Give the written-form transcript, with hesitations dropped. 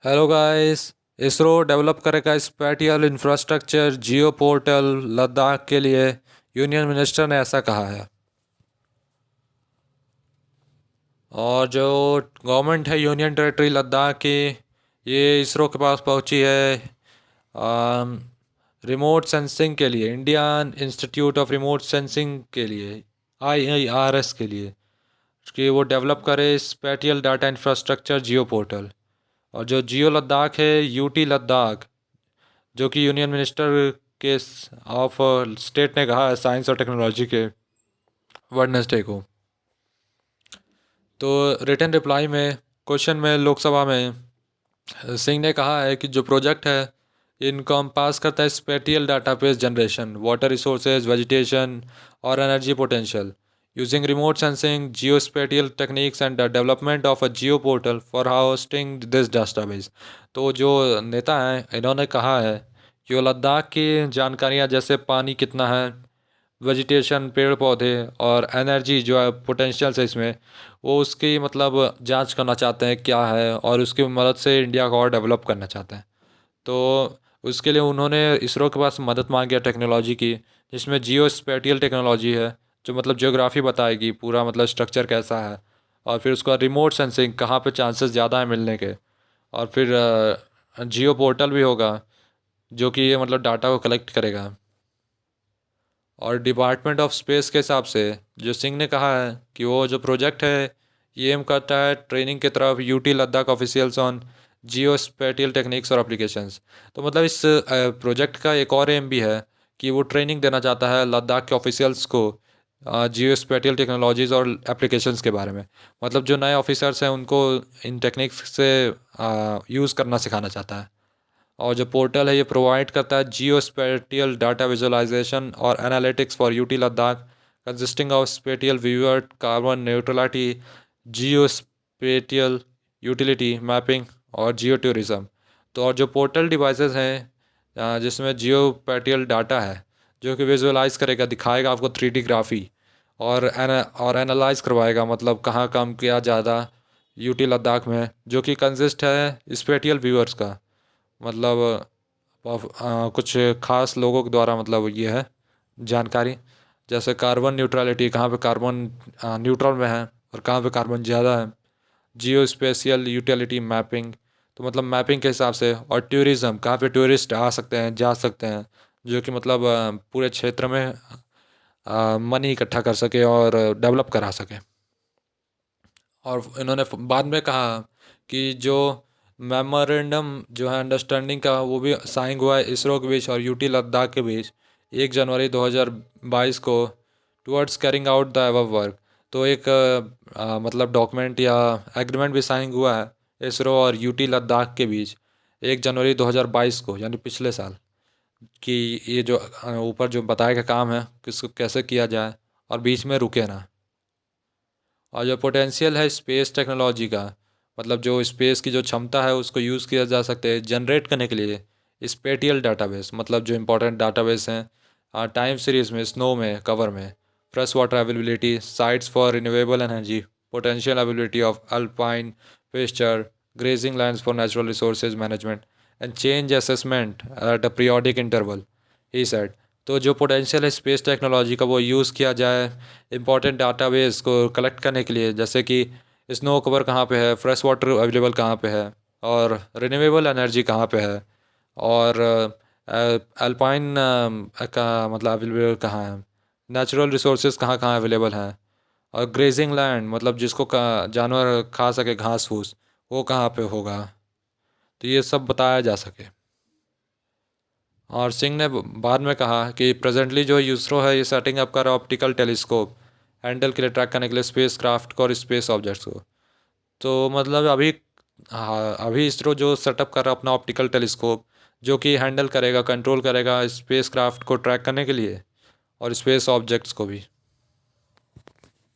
Hello guys. ISRO develop करेगा spatial infrastructure geo portal Ladakh के लिए। यूनियन मिनिस्टर ने ऐसा कहा है। और जो गवर्नमेंट है यूनियन टेरेटरी लद्दाख की, ये इसरो के पास पहुंची है रिमोट सेंसिंग के लिए, Indian institute of remote sensing के लिए, IIRS के लिए, कि वो डेवलप करे spatial data infrastructure geo portal. और जो जियो लद्दाख है, यूटी लद्दाख, जो कि यूनियन मिनिस्टर के ऑफ स्टेट ने कहा है साइंस और टेक्नोलॉजी के वेडनेसडे को। तो रिटन रिप्लाई में, क्वेश्चन में लोकसभा में, सिंह ने कहा है कि जो प्रोजेक्ट है इनको हम पास करता है spatial database generation, water resources, vegetation और energy potential using remote sensing geo spatial techniques and the development of a geo portal for hosting this database. तो जो नेता हैं इन्होंने कहा है कि वो लद्दाख की जानकारियाँ जैसे पानी कितना है, वेजिटेशन पेड़ पौधे और एनर्जी जो है पोटेंशियल है इसमें, वो उसकी मतलब जांच करना चाहते हैं क्या है, और उसकी मदद से इंडिया को और डेवलप करना चाहते हैं। तो उसके लिए उन्होंने इसरो के पास मदद मांगी है टेक्नोलॉजी की, जिसमें जियो स्पेटियल टेक्नोलॉजी है, जो मतलब ज्योग्राफी बताएगी पूरा, मतलब स्ट्रक्चर कैसा है। और फिर उसका रिमोट सेंसिंग, कहाँ पे चांसेस ज़्यादा है मिलने के। और फिर जियो पोर्टल भी होगा, जो कि ये मतलब डाटा को कलेक्ट करेगा। और डिपार्टमेंट ऑफ स्पेस के हिसाब से जो सिंह ने कहा है कि वो जो प्रोजेक्ट है ये एम करता है ट्रेनिंग की तरफ UT Ladakh officials on Jio spatial techniques और एप्लीकेशंस। तो मतलब इस प्रोजेक्ट का एक और एम भी है कि वो ट्रेनिंग देना चाहता है लद्दाख के ऑफिशियल्स को जियो स्पेटियल टेक्नोलॉजीज़ और एप्लीकेशंस के बारे में। मतलब जो नए ऑफिसर्स हैं उनको इन टेक्निक्स से यूज़ करना सिखाना चाहता है। और जो पोर्टल है ये प्रोवाइड करता है जियो स्पेटियल डाटा विजुअलाइजेशन और analytics for UT Ladakh, consisting of spatial viewer, carbon neutrality, Jio spatial utility mapping और जियो टूरिज्म। तो और जो पोर्टल डिवाइसेस हैं जिसमें जियो स्पेटियल डाटा है, जो कि विजुअलाइज करेगा, दिखाएगा आपको 3D ग्राफी, और एनालाइज करवाएगा मतलब कहाँ काम किया ज़्यादा यूटी लद्दाख में, जो कि कंसिस्ट है स्पेटियल व्यूअर्स का। मतलब कुछ खास लोगों के द्वारा मतलब ये है जानकारी, जैसे कार्बन न्यूट्रलिटी, कहाँ पे कार्बन न्यूट्रल में है और कहाँ पे कार्बन ज़्यादा है। जियो स्पेशियल यूटिलिटी मैपिंग, तो मतलब मैपिंग के हिसाब से। और टूरिज़्म, कहाँ पे टूरिस्ट आ सकते हैं, जा सकते हैं, जो कि मतलब पूरे क्षेत्र में मनी इकट्ठा कर सके और डेवलप करा सके। और इन्होंने बाद में कहा कि जो मेमोरेंडम जो है अंडरस्टैंडिंग का, वो भी साइन हुआ है इसरो के बीच और यूटी लद्दाख के बीच 1 जनवरी 2022 को, towards carrying out the above work. तो एक मतलब डॉक्यूमेंट या एग्रीमेंट भी साइन हुआ है इसरो और यूटी लद्दाख के बीच 1 जनवरी 2022 को, यानी पिछले साल, कि ये जो ऊपर जो बताया गया काम है किसको कैसे किया जाए और बीच में रुके ना। और जो पोटेंशियल है स्पेस टेक्नोलॉजी का, मतलब जो स्पेस की जो क्षमता है उसको यूज़ किया जा सकता है जनरेट करने के लिए स्पेटियल डाटाबेस, मतलब जो इंपॉर्टेंट डाटाबेस हैं टाइम सीरीज में, स्नो में, कवर में, fresh water availability, sites for renewable energy, potential availability of alpine pasture, grazing lands for natural resources management and change assessment at a periodic interval, he said. तो जो potential है space technology का वो use किया जाए important database को collect करने के लिए, जैसे कि स्नो कवर कहाँ पे है, फ्रेश वाटर अवेलेबल कहाँ पे है, और रिन्यूएबल एनर्जी कहाँ पे है, और अल्पाइन का मतलब अवेलेबल कहाँ है, नेचुरल रिसोर्सेज कहाँ कहाँ अवेलेबल हैं, और ग्रेजिंग लैंड मतलब जिसको जानवर खा सके घास फूस, वो कहाँ पे होगा। तो ये सब बताया जा सके। और सिंह ने बाद में कहा कि प्रेजेंटली जो यूसरो है ये सेटिंग अप कर ऑप्टिकल टेलीस्कोप हैंडल के लिए, ट्रैक करने के लिए स्पेस क्राफ्ट को और स्पेस ऑब्जेक्ट्स को। तो मतलब अभी, हाँ, अभी इसरो जो सेटअप कर रहा है अपना ऑप्टिकल टेलीस्कोप, जो कि हैंडल करेगा, कंट्रोल करेगा स्पेस क्राफ्ट को ट्रैक करने के लिए और स्पेस ऑब्जेक्ट्स को भी।